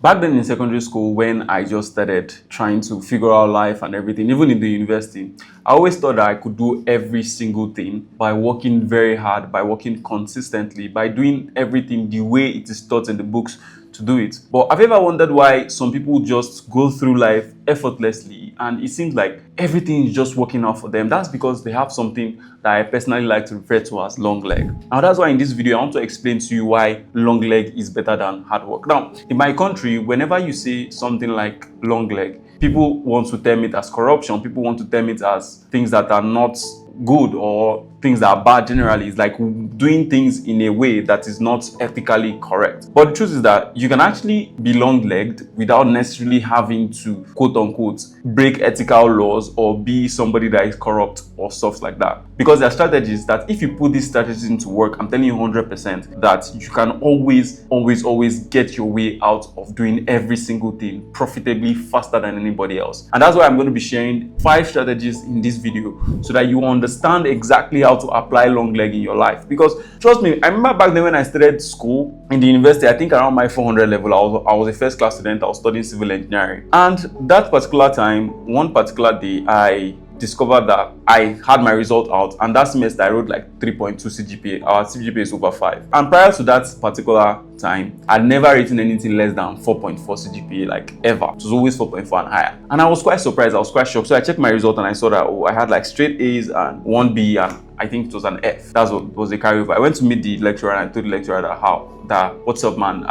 Back then in secondary school, when I just started trying to figure out life and everything, even in the university, I always thought that I could do every single thing by working very hard, by working consistently, by doing everything the way it is taught in the books to do it. But have you ever wondered why some people just go through life effortlessly and it seems like everything is just working out for them? That's because they have something that I personally like to refer to as long leg. Now that's why in this video I want to explain to you why long leg is better than hard work. Now in my country, whenever you say something like long leg, people want to term it as corruption. People want to term it as things that are not good or things that are bad generally. It's like doing things in a way that is not ethically correct. But the truth is that you can actually be long-legged without necessarily having to, quote unquote, break ethical laws or be somebody that is corrupt or stuff like that. Because there are strategies that if you put these strategies into work, I'm telling you 100% that you can always get your way out of doing every single thing profitably faster than anybody else. And that's why I'm going to be sharing 5 strategies in this video so that you understand exactly how to apply long leg in your life. Because trust me, I remember back then when I started school in the university, I think around my 400 level, I was a first class student. I was studying civil engineering, and that particular time, one particular day, I discovered that I had my result out, and that semester I wrote like 3.2 CGPA. Our CGPA is over 5. And prior to that particular time, I'd never written anything less than 4.4 CGPA, like ever. It was always 4.4 and higher. And I was quite surprised. I was quite shocked. So I checked my result and I saw that I had like straight A's and 1 B, and I think it was an F. That's what was the carryover. I went to meet the lecturer and I told the lecturer that what's up, man?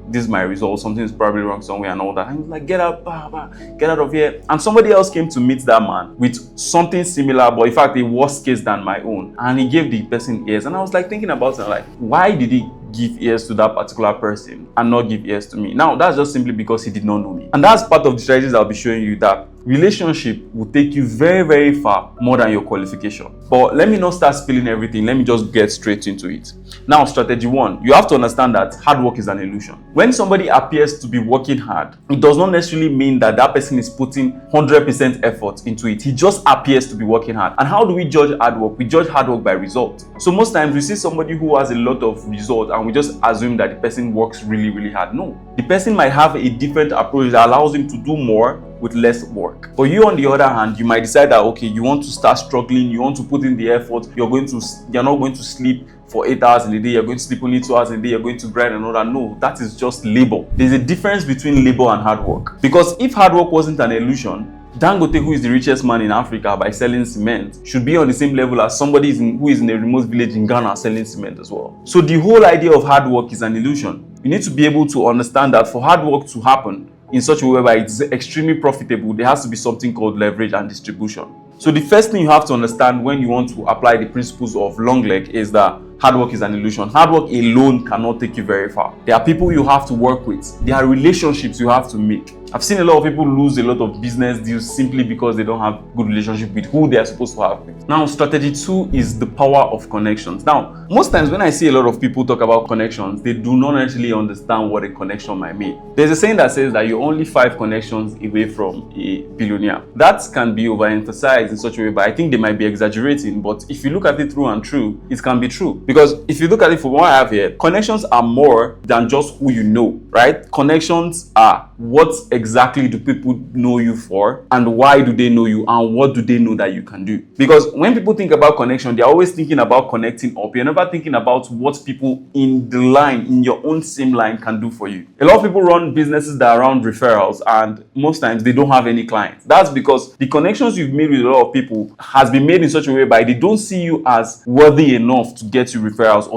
This is my result. Something is probably wrong somewhere and all that. And he was like, get out of here. And somebody else came to meet that man with something similar, but in fact a worse case than my own. And he gave the person ears. And I was like thinking about it, like, why did he give ears to that particular person and not give ears to me? Now that's just simply because he did not know me. And that's part of the strategies I'll be showing you, that relationship will take you very far more than your qualification. But let me not start spilling everything. Let me just get straight into it. Now, strategy 1, you have to understand that hard work is an illusion. When somebody appears to be working hard, it does not necessarily mean that that person is putting 100% effort into it. He just appears to be working hard. And how do we judge hard work? We judge hard work by result. So most times we see somebody who has a lot of result and we just assume that the person works really hard. No, the person might have a different approach that allows him to do more with less work. But you, on the other hand, you might decide that, okay, you want to start struggling, you want to put in the effort, you're not going to sleep for 8 hours in a day, you're going to sleep only 2 hours in a day, you're going to grind and all that. No, that is just labor. There's a difference between labor and hard work. Because if hard work wasn't an illusion, Dangote, who is the richest man in Africa by selling cement, should be on the same level as somebody who is in a remote village in Ghana selling cement as well. So the whole idea of hard work is an illusion. You need to be able to understand that for hard work to happen in such a way where it's extremely profitable, there has to be something called leverage and distribution. So the first thing you have to understand when you want to apply the principles of long leg is that hard work is an illusion. Hard work alone cannot take you very far. There are people you have to work with. There are relationships you have to make. I've seen a lot of people lose a lot of business deals simply because they don't have good relationship with who they are supposed to have with. Now, strategy 2 is the power of connections. Now, most times when I see a lot of people talk about connections, they do not necessarily understand what a connection might mean. There's a saying that says that you're only 5 connections away from a billionaire. That can be overemphasized in such a way, but I think they might be exaggerating. But if you look at it through and through, it can be true. Because if you look at it from what I have here, connections are more than just who you know, right? Connections are what exactly do people know you for, and why do they know you, and what do they know that you can do? Because when people think about connection, they're always thinking about connecting up. You're never thinking about what people in the line, in your own same line, can do for you. A lot of people run businesses that are around referrals, and most times they don't have any clients. That's because the connections you've made with a lot of people has been made in such a way by they don't see you as worthy enough to get you referrals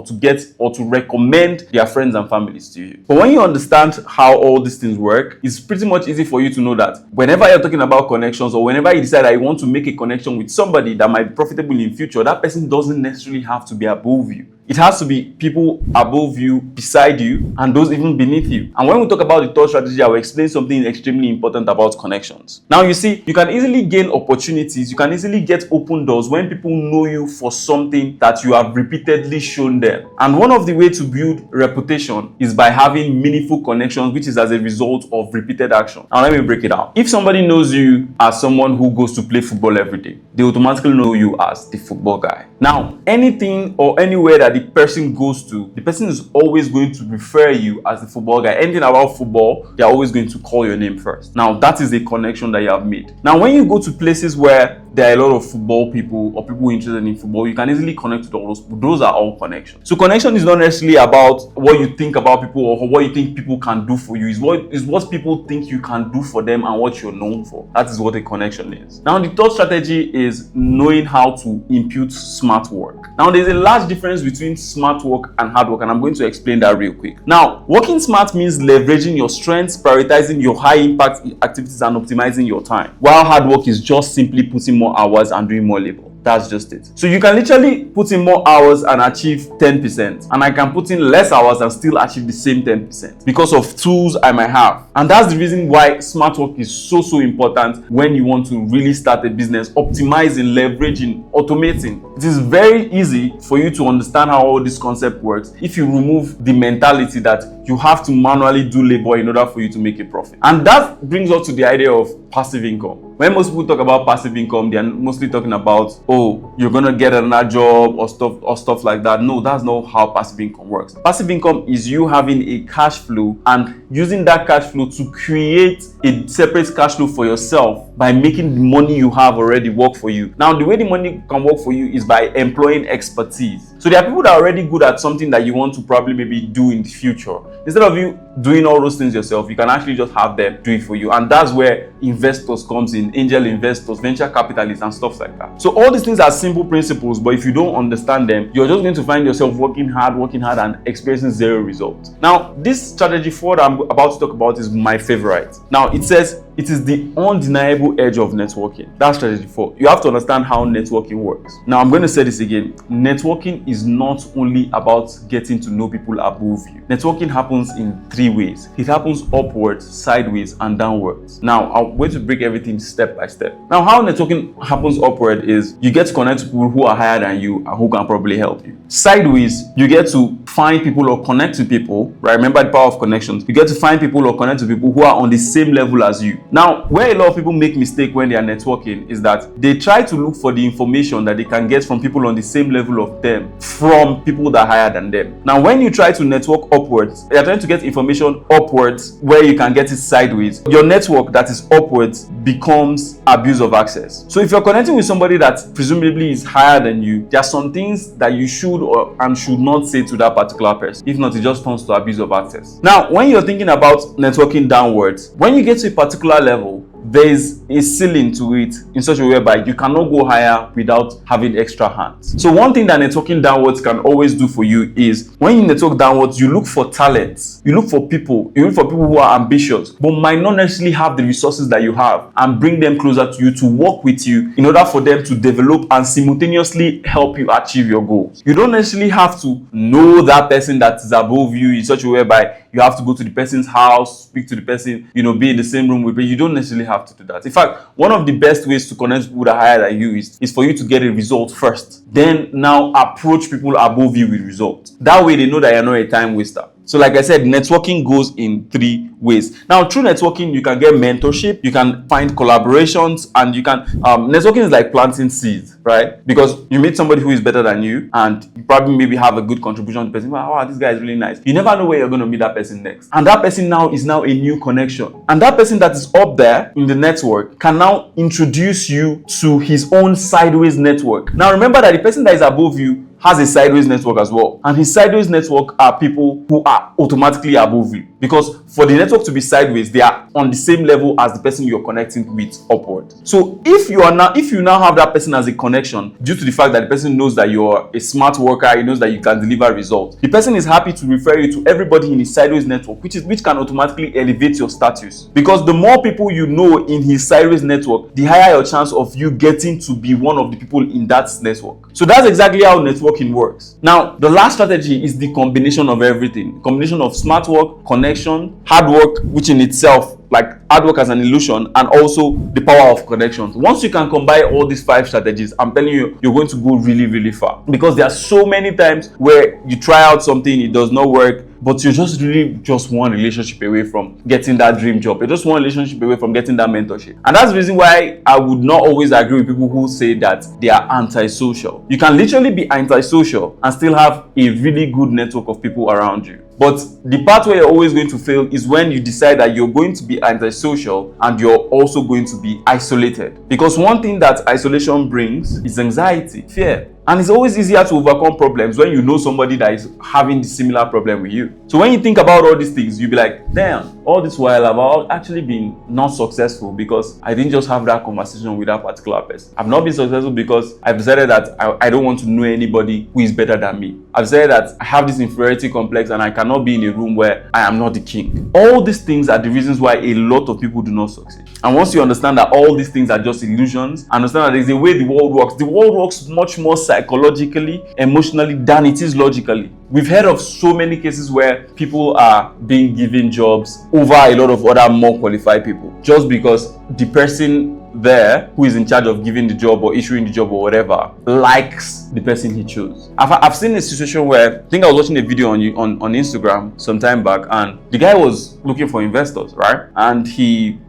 or to recommend their friends and families to you. But when you understand how all these things work, it's pretty much easy for you to know that whenever you're talking about connections, or whenever you decide that you want to make a connection with somebody that might be profitable in future, that person doesn't necessarily have to be above you. It has to be people above you, beside you, and those even beneath you. And when we talk about the third strategy, I will explain something extremely important about connections. Now, you see, you can easily gain opportunities, you can easily get open doors when people know you for something that you have repeatedly shown them. And one of the ways to build reputation is by having meaningful connections, which is as a result of repeated action. Now, let me break it down. If somebody knows you as someone who goes to play football every day, they automatically know you as the football guy. Now, anything or anywhere that the person goes to, the person is always going to refer you as the football guy. Anything about football, they're always going to call your name first. Now, that is a connection that you have made. Now, when you go to places where there are a lot of football people or people interested in football, you can easily connect with all those people. Those are all connections. So connection is not necessarily about what you think about people or what you think people can do for you. It's what people think you can do for them and what you're known for. That is what a connection is. Now, the third strategy is knowing how to impute smart work. Now, there's a large difference between smart work and hard work, and I'm going to explain that real quick. Now, working smart means leveraging your strengths, prioritizing your high impact activities, and optimizing your time, while hard work is just simply putting more hours and doing more labor. That's just it. So you can literally put in more hours and achieve 10%, and I can put in less hours and still achieve the same 10% because of tools I might have. And that's the reason why smart work is so important when you want to really start a business, optimizing, leveraging, automating. It is very easy for you to understand how all this concept works if you remove the mentality that you have to manually do labor in order for you to make a profit. And that brings us to the idea of passive income. When most people talk about passive income, they are mostly talking about, oh, you're gonna get another job or stuff like that. No, that's not how passive income works. Passive income is you having a cash flow and using that cash flow to create a separate cash flow for yourself by making the money you have already work for you. Now, the way the money can work for you is by employing expertise. So there are people that are already good at something that you want to probably maybe do in the future. Instead of you doing all those things yourself, you can actually just have them do it for you. And that's where investors comes in, angel investors, venture capitalists, and stuff like that. So all these things are simple principles, but if you don't understand them, you're just going to find yourself working hard and experiencing zero results. Now, this strategy 4 that I'm about to talk about is my favorite. Now, it says it is the undeniable edge of networking. That's strategy 4. You have to understand how networking works. Now, I'm going to say this again. Networking is not only about getting to know people above you. Networking happens in 3 ways. It happens upwards, sideways, and downwards. Now, I'm going to break everything step by step. Now, how networking happens upward is you get to connect to people who are higher than you and who can probably help you. Sideways, you get to find people or connect to people, right? Remember the power of connections. You get to find people or connect to people who are on the same level as you. Now, where a lot of people make mistake when they are networking is that they try to look for the information that they can get from people on the same level of them from people that are higher than them. Now, when you try to network upwards, you're trying to get information upwards where you can get it sideways. Your network that is upwards becomes abuse of access. So if you're connecting with somebody that presumably is higher than you, there are some things that you should and should not say to that particular person. If not, it just turns to abuse of access. Now, when you're thinking about networking downwards, when you get to a particular level, there is a ceiling to it in such a way whereby you cannot go higher without having extra hands. So one thing that networking downwards can always do for you is when you network downwards, you look for talents, you look for people who are ambitious but might not necessarily have the resources that you have, and bring them closer to you to work with you in order for them to develop and simultaneously help you achieve your goals. You don't necessarily have to know that person that is above you in such a way whereby you have to go to the person's house, speak to the person, be in the same room with, but you don't necessarily have to do that. In fact, one of the best ways to connect people that are higher than you is for you to get a result first. Then now approach people above you with results. That way they know that you're not a time waster. So like I said, networking goes in 3 ways. Now, through networking, you can get mentorship, you can find collaborations, and you can, networking is like planting seeds, right? Because you meet somebody who is better than you, and you probably maybe have a good contribution to the person. Wow, this guy is really nice. You never know where you're going to meet that person next. And that person now is a new connection. And that person that is up there in the network can now introduce you to his own sideways network. Now, remember that the person that is above you has a sideways network as well. And his sideways network are people who are automatically above you. Because for the network to be sideways, they are on the same level as the person you're connecting with upward. So if you now have that person as a connection, due to the fact that the person knows that you're a smart worker, he knows that you can deliver results, the person is happy to refer you to everybody in his sideways network, which can automatically elevate your status. Because the more people you know in his sideways network, the higher your chance of you getting to be one of the people in that network. So that's exactly how networking works. Now, the last strategy is the combination of everything. Combination of smart work, connection, hard work, which in itself like hard work as an illusion, and also the power of connections. Once you can combine all these 5 strategies, I'm telling you, you're going to go really, really far. Because there are so many times where you try out something, it does not work, but you're just really just one relationship away from getting that dream job. You're just one relationship away from getting that mentorship. And that's the reason why I would not always agree with people who say that they are antisocial. You can literally be antisocial and still have a really good network of people around you. But the part where you're always going to fail is when you decide that you're going to be antisocial and you're also going to be isolated. Because one thing that isolation brings is anxiety, fear. And it's always easier to overcome problems when you know somebody that is having the similar problem with you. So when you think about all these things, you'll be like, damn, all this while I've actually been not successful because I didn't just have that conversation with that particular person. I've not been successful because I've decided that I don't want to know anybody who is better than me. I've decided that I have this inferiority complex and I cannot be in a room where I am not the king. All these things are the reasons why a lot of people do not succeed. And once you understand that all these things are just illusions, understand that there's a way the world works. The world works much more psychologically, emotionally than it is logically. We've heard of so many cases where people are being given jobs over a lot of other more qualified people just because the person there who is in charge of giving the job or issuing the job or whatever likes the person he chose. I've seen a situation where I think I was watching a video on Instagram some time back, and the guy was looking for investors, right? And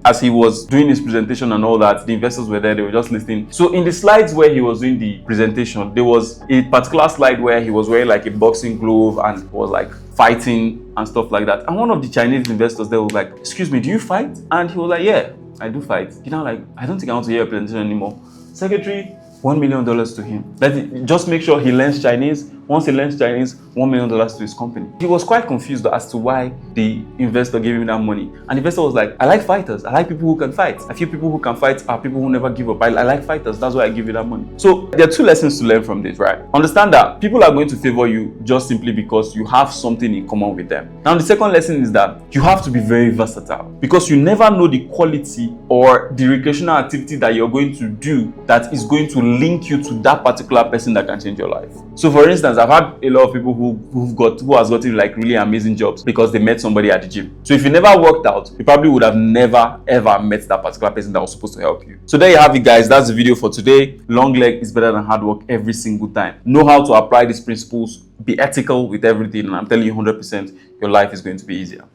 as he was doing his presentation and all that, the investors were there, they were just listening. So in the slides where he was doing the presentation, there was a particular slide where he was wearing like a boxing glove and was like fighting and stuff like that. And one of the Chinese investors there was like, "Excuse me, do you fight?" And he was like, "Yeah, I do fight." You know, like, I don't think I want to hear a presentation anymore. Secretary, $1 million to him. Just make sure he learns Chinese. Once he learns Chinese, $1 million to his company. He was quite confused as to why the investor gave him that money. And the investor was like, "I like fighters. I like people who can fight. I feel people who can fight are people who never give up. I like fighters. That's why I give you that money." So there are 2 lessons to learn from this, right? Understand that people are going to favor you just simply because you have something in common with them. Now, the second lesson is that you have to be very versatile, because you never know the quality or the recreational activity that you're going to do that is going to link you to that particular person that can change your life. So for instance, I've had a lot of people who has gotten like really amazing jobs because they met somebody at the gym. So if you never worked out, you probably would have never ever met that particular person that was supposed to help you. So there you have it, guys. That's the video for today. Long leg is better than hard work every single time. Know how to apply these principles, be ethical with everything, and I'm telling you 100% your life is going to be easier.